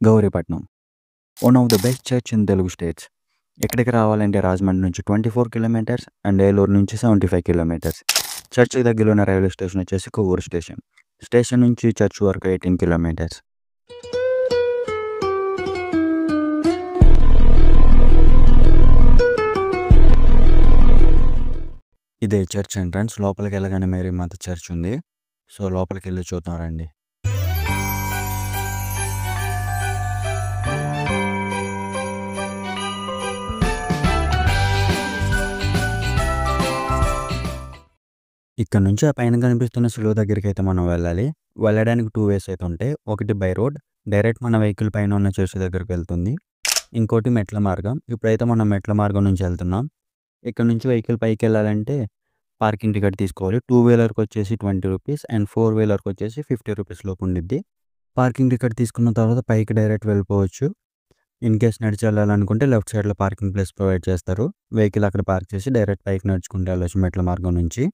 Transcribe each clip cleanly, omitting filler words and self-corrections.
Gowripatnam. One of the best church in Telugu states. ఇక్కడికి రావాలంటే రాజమండ్రి నుంచి 24 కిలోమీటర్స్ అండ్ ఏలూరు నుంచి 75 కిలోమీటర్స్. చర్చ్కి దగ్గరలో ఉన్న రైల్వే స్టేషన్ వచ్చేసి కొవ్వూరు స్టేషన్. స్టేషన్ నుంచి చర్చ్ వరకు 18 కిలోమీటర్స్. ఇదే చర్చ్ ఎంట్రన్స్. లోపలికి వెళ్ళగానే మేరీ మాత చర్చ్ ఉంది. సో లోపలికి వెళ్ళి చూద్దాం రండి. ఇక్కడ నుంచి ఆ పైన కనిపిస్తున్న సిలువ దగ్గరికి అయితే మనం వెళ్ళాలి. వెళ్ళడానికి 2 వేస్ అయితే ఉంటాయి. ఒకటి బై రోడ్, డైరెక్ట్ మన వెహికల్ పైన ఉన్న చర్చ్ దగ్గరికి వెళ్తుంది. ఇంకోటి మెట్ల మార్గం. ఇప్పుడైతే మనం మెట్ల మార్గం నుంచి వెళ్తున్నాం. ఇక్కడ నుంచి వెహికల్ పైకి వెళ్ళాలంటే పార్కింగ్ టికెట్ తీసుకోవాలి. 2 వీలర్కి వచ్చేసి 20 రూపీస్ అండ్ 4 వీలర్కి వచ్చేసి 50 రూపీస్ లోపు ఉండిద్ది. పార్కింగ్ టికెట్ తీసుకున్న తర్వాత పైకి డైరెక్ట్ వెళ్ళిపోవచ్చు. ఇన్ కేస్ నడిచి వెళ్ళాలనుకుంటే లెఫ్ట్ సైడ్లో పార్కింగ్ ప్లేస్ ప్రొవైడ్ చేస్తారు. వెహికల్ అక్కడ పార్క్ చేసి డైరెక్ట్ పైకి నడుచుకుంటూ వెళ్ళొచ్చు మెట్ల మార్గం నుంచి.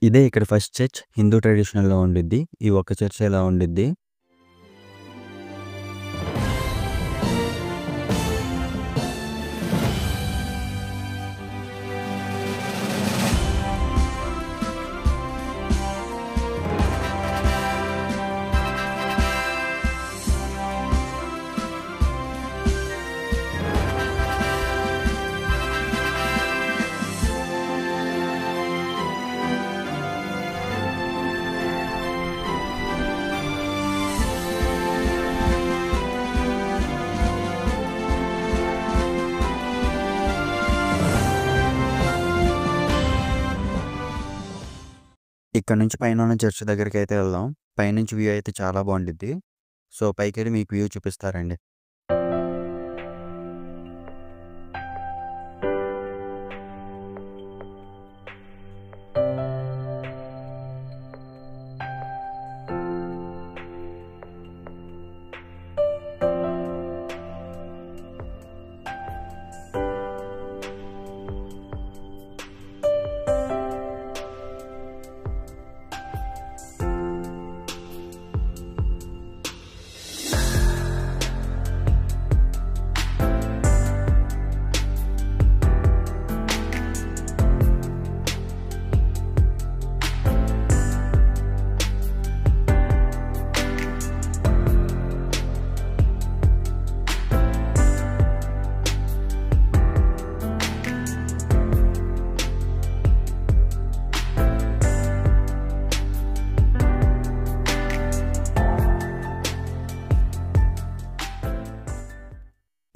ఇదే ఇక్కడ ఫస్ట్ చర్చ్. హిందూ ట్రెడిషనల్లో ఉండిద్ది. ఈ ఒక్క చర్చ్ ఎలా ఉండిద్ది. ఇక్కడ నుంచి పైన ఉన్న చర్చ్ దగ్గరికి అయితే వెళ్దాం. పైనుంచి వ్యూ అయితే చాలా బాగుండిద్ది. సో పైకి వెళ్ళి మీకు వ్యూ చూపిస్తారండి.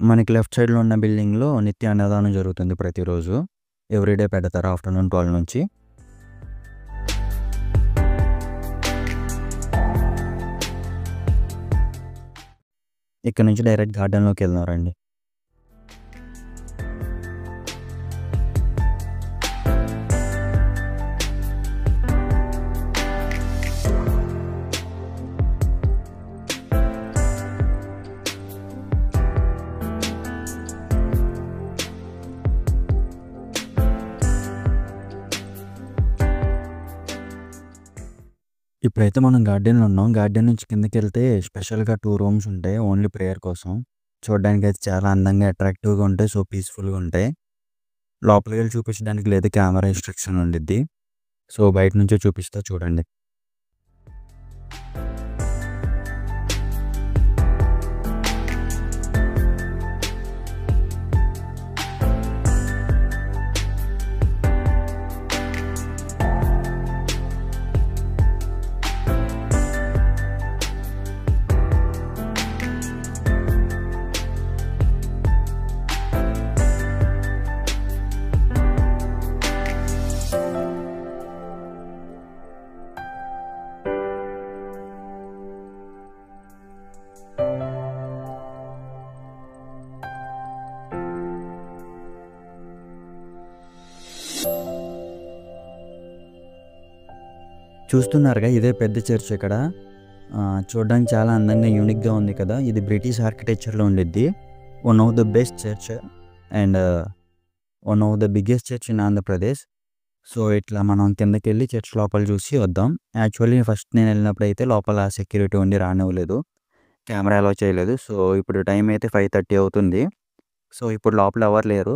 మనకి లెఫ్ట్ సైడ్లో ఉన్న బిల్డింగ్లో నిత్య అన్నదానం జరుగుతుంది ప్రతిరోజు. ఎవ్రీడే పెడతారు ఆఫ్టర్నూన్ 12 నుంచి. ఇక్కడ నుంచి డైరెక్ట్ గార్డెన్లోకి వెళ్తున్నారండి. ఇప్పుడైతే మనం గార్డెన్లో ఉన్నాం. గార్డెన్ నుంచి కిందకి వెళ్తే స్పెషల్గా 2 రూమ్స్ ఉంటాయి ఓన్లీ ప్రేయర్ కోసం. చూడడానికి అయితే చాలా అందంగా అట్రాక్టివ్గా ఉంటాయి. సో పీస్ఫుల్గా ఉంటాయి. లోపలికి వెళ్ళి చూపించడానికి లేదు, కెమెరా రిస్ట్రిక్షన్ ఉండిద్ది. సో బయట నుంచే చూపిస్తా చూడండి. చూస్తున్నారుగా ఇదే పెద్ద చర్చ్ ఇక్కడ. చూడడానికి చాలా అందంగా యూనిక్‌గా ఉంది కదా! ఇది బ్రిటిష్ ఆర్కిటెక్చర్‌లో ఉండిద్ది. One of the best church and one of the biggest church in Andhra Pradesh. So, ఇట్లా మనం కిందకెళ్ళి చర్చ్ లోపల చూసి వద్దాం. యాక్చువల్లీ ఫస్ట్ నేనెళ్ళినప్పుడైతే లోపల సెక్యూరిటీ ఉండి రానివ్వలేదు. కెమెరా అలో చేయలేదు. సో, ఇప్పుడు టైం అయితే 5:30 అవుతుంది. సో, ఇప్పుడు లోపల ఎవరు లేరు.